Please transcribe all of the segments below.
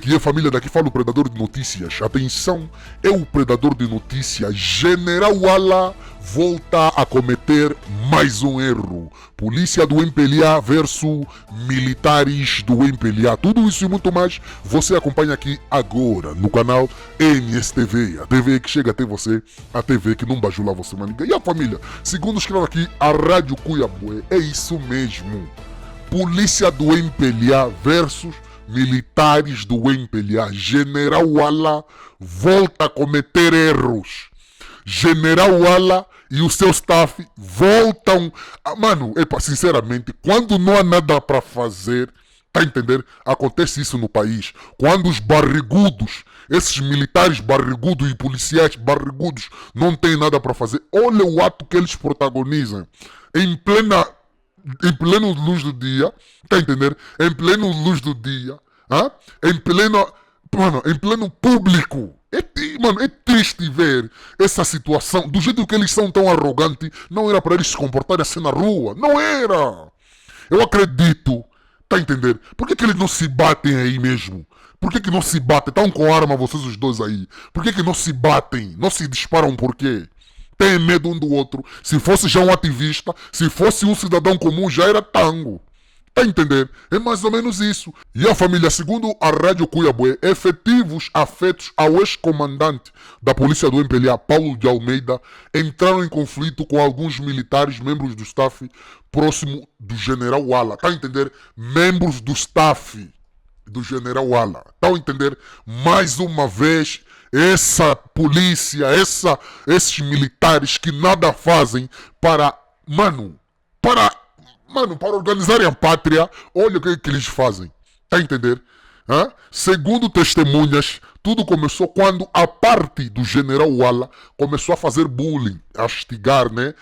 Que é família, daqui fala o predador de notícias. Atenção, é o predador de notícias. General Wala volta a cometer mais um erro. Polícia do MPLA versus militares do MPLA. Tudo isso e muito mais você acompanha aqui agora no canal NSTV. A TV que chega até você, a TV que não bajula você, maninga. E a família, segundo escreve aqui a Rádio Cuiabué, é isso mesmo. Polícia do MPLA versus militares do MPLA. General Wala volta a cometer erros. General Wala e o seu staff voltam mano, sinceramente, quando não há nada para fazer, tá a entender? Acontece isso no país. Quando os barrigudos, esses militares barrigudos e policiais barrigudos não têm nada para fazer, olha o ato que eles protagonizam em pleno luz do dia, tá a entender? Em pleno luz do dia, em pleno público. É triste ver essa situação. Do jeito que eles são tão arrogantes, não era para eles se comportarem assim na rua. Não era. Eu acredito, tá a entender? Por que eles não se batem aí mesmo? Por que não se batem? Estão com arma vocês os dois aí. Por que não se batem? Não se disparam por quê? Tem medo um do outro. Se fosse já um ativista, se fosse um cidadão comum, já era tango. Tá a entender? É mais ou menos isso. E a família, segundo a Rádio Cuiabué, efetivos afetos ao ex-comandante da polícia do MPLA, Paulo de Almeida, entraram em conflito com alguns militares, membros do staff, próximo do general Wala. Tá a entender? Membros do staff do general Wala. Tá a entender? Mais uma vez, essa polícia, esses militares que nada fazem para organizarem a pátria, olha o que eles fazem. Tá a entender? Segundo testemunhas, tudo começou quando a parte do general Wala começou a fazer bullying, a instigar, né,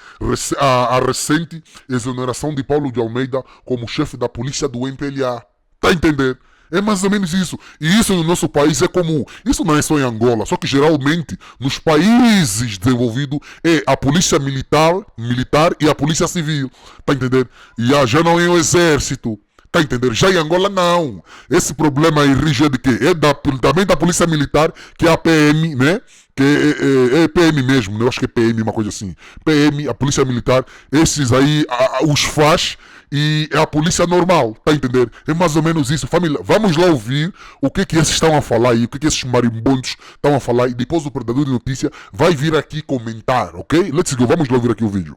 a recente exoneração de Paulo de Almeida como chefe da polícia do MPLA. Tá a entender? É mais ou menos isso. E isso no nosso país é comum. Isso não é só em Angola. Só que geralmente nos países desenvolvidos é a polícia militar e a polícia civil. Tá entendendo? E já não é o exército. Tá entendendo? Já em Angola não. Esse problema aí rige de quê? Também da polícia militar, que é a PM, né? Que é PM mesmo, né? Eu acho que é PM, uma coisa assim. PM, a polícia militar, esses aí os faz. E é a polícia normal, tá a entender? É mais ou menos isso. Família, vamos lá ouvir o que esses estão a falar aí, o que esses marimbondos estão a falar, e depois o predador de notícia vai vir aqui comentar, ok? Let's go, vamos lá ouvir aqui o vídeo.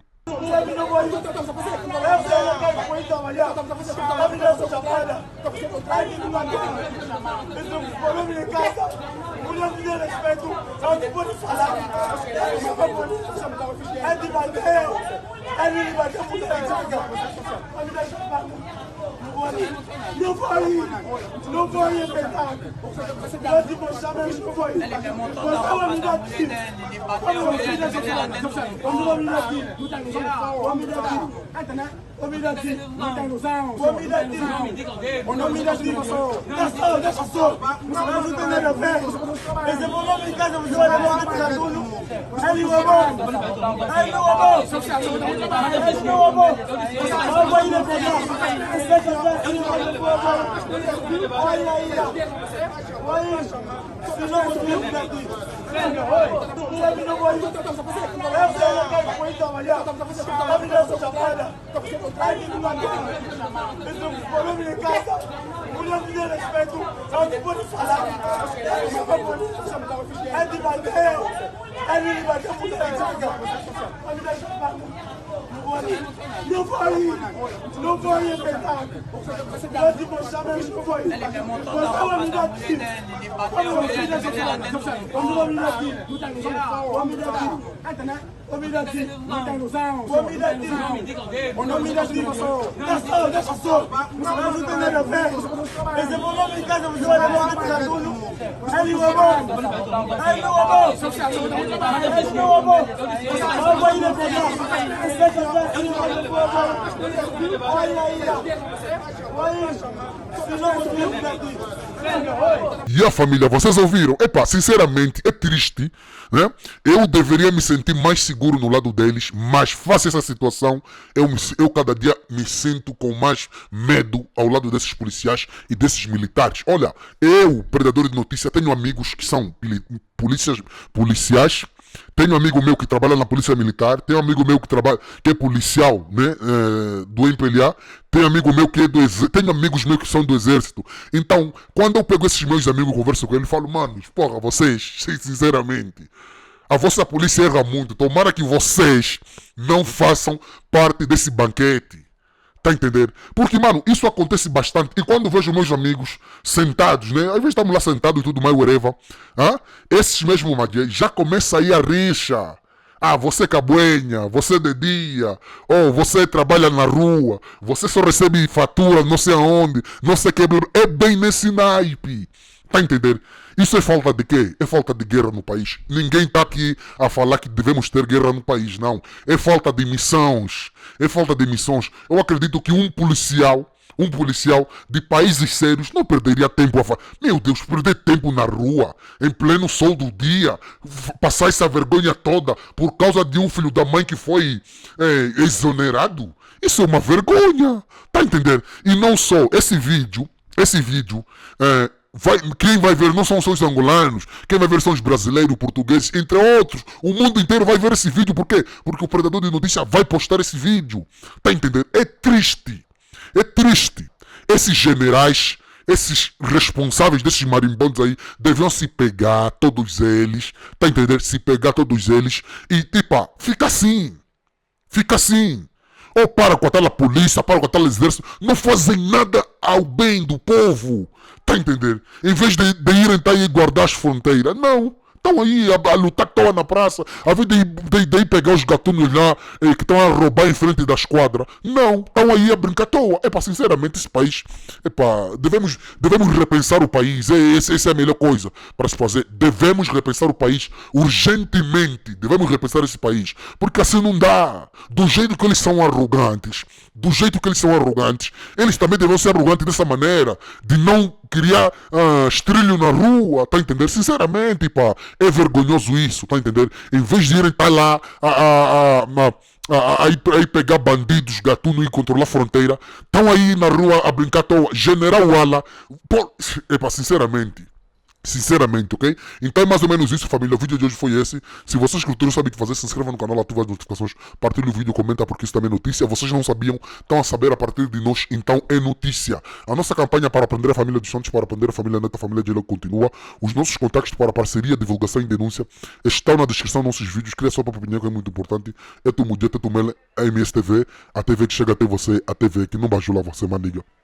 Não foi empezar. Nós demonstramos que foi. Não foi empezar. Nós demonstramos que foi. E a família, vocês ouviram? Sinceramente, é triste, né? Eu deveria me sentir mais seguro seguro no lado deles, mas face a essa situação, eu cada dia me sinto com mais medo ao lado desses policiais e desses militares. Olha, eu, predador de notícia, tenho amigos que são policiais. Tenho um amigo meu que trabalha na polícia militar, tenho um amigo meu que é policial, né, do MPLA, tenho amigo meu que é tenho amigos meus que são do exército. Então, quando eu pego esses meus amigos e converso com eles, falo, mano, porra, vocês, sinceramente, a vossa polícia erra muito, tomara que vocês não façam parte desse banquete. Tá a entender? Porque, mano, isso acontece bastante. E quando vejo meus amigos sentados, né? Às vezes estamos lá sentados e tudo mais, whatever. Esses mesmo maguês já começa aí a rixa. Ah, você é cabuenha, você é de dia, ou você trabalha na rua, você só recebe fatura não sei aonde, não sei o que. É bem nesse naipe. Tá a entender? Isso é falta de quê? É falta de guerra no país. Ninguém tá aqui a falar que devemos ter guerra no país, não. É falta de missões. É falta de missões. Eu acredito que um policial de países sérios não perderia tempo a falar. Meu Deus, perder tempo na rua, em pleno sol do dia, passar essa vergonha toda por causa de um filho da mãe que foi exonerado. Isso é uma vergonha. Tá a entender? E não só esse vídeo, quem vai ver não são só os angolanos, quem vai ver são os brasileiros, portugueses, entre outros. O mundo inteiro vai ver esse vídeo. Por quê? Porque o predador de notícia vai postar esse vídeo. Tá a entender? É triste. É triste. Esses generais, esses responsáveis desses marimbondos aí, deviam se pegar, todos eles. Tá a entender? Se pegar todos eles e, tipo, fica assim. Fica assim. Ou para com a tal polícia, para com a tal exército, não fazem nada ao bem do povo. Tá a entender? Em vez de irem tá aí guardar as fronteiras. Não. Estão aí a lutar que estão na praça. A vez de ir pegar os gatunos lá que estão a roubar em frente da esquadra. Não. Estão aí a brincar à toa. Sinceramente, esse país... devemos repensar o país. Essa é a melhor coisa para se fazer. Devemos repensar o país urgentemente. Devemos repensar esse país. Porque assim não dá. Do jeito que eles são arrogantes. Eles também devem ser arrogantes dessa maneira. De não criar estrilho na rua. Tá a entender? Sinceramente, é vergonhoso isso, tá a entender? Em vez de irem estar lá aí pegar bandidos, gatuno e controlar a fronteira, estão aí na rua a brincar à toa. General Wala, sinceramente, ok? Então é mais ou menos isso, família. O vídeo de hoje foi esse. Se vocês curtiram, sabem o que fazer, se inscreva no canal, ative as notificações, partilhe o vídeo, comenta, porque isso também é notícia. Vocês não sabiam, estão a saber a partir de nós, então é notícia. A nossa campanha para aprender a família dos Santos, para aprender a família neta, a família de Elo continua. Os nossos contactos para parceria, divulgação e denúncia estão na descrição dos nossos vídeos. Cria sua própria opinião, que é muito importante. É tu Mudia, é tu Mele, a MSTV, a TV que chega até você, a TV que não bajula você, maniga.